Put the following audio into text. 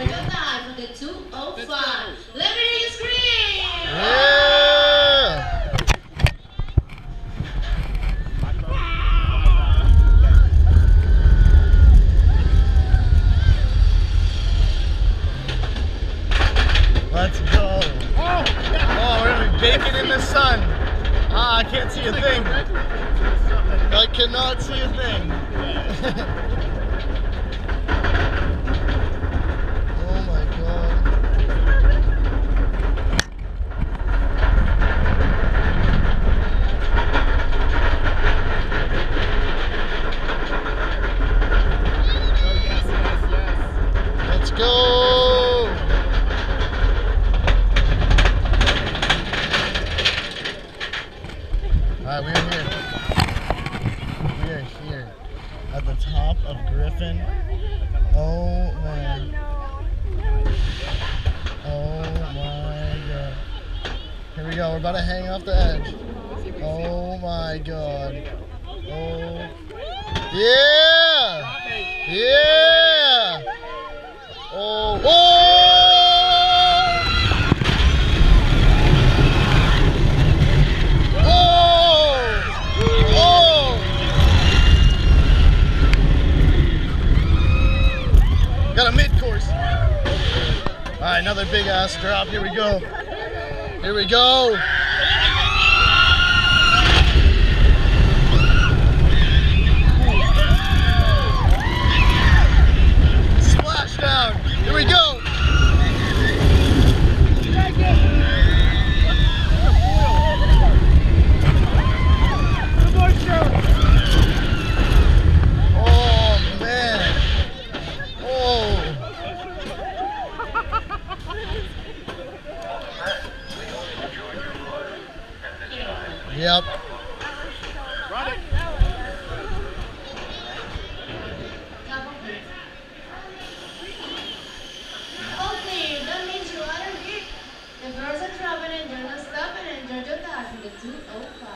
Georgia time for the 205. Let me hear you scream! Yeah! Let's go. Oh, we're going to be baking in the sun. Ah, I can't see a thing. I cannot see a thing. Oh my God. Let's go. Alright, we're here. We are here at the top of Griffon. Oh man. Oh my God. Here we go. We're about to hang off the edge. Oh my God. Oh. Yeah! Yeah! Oh. Oh! Got a mid-course. All right, another big ass drop. Here we go. Here we go. Splash down. Here we go. Yep. Run it. Okay, that means you are here. The girls are traveling and they're not stopping and Georgia time for the 205.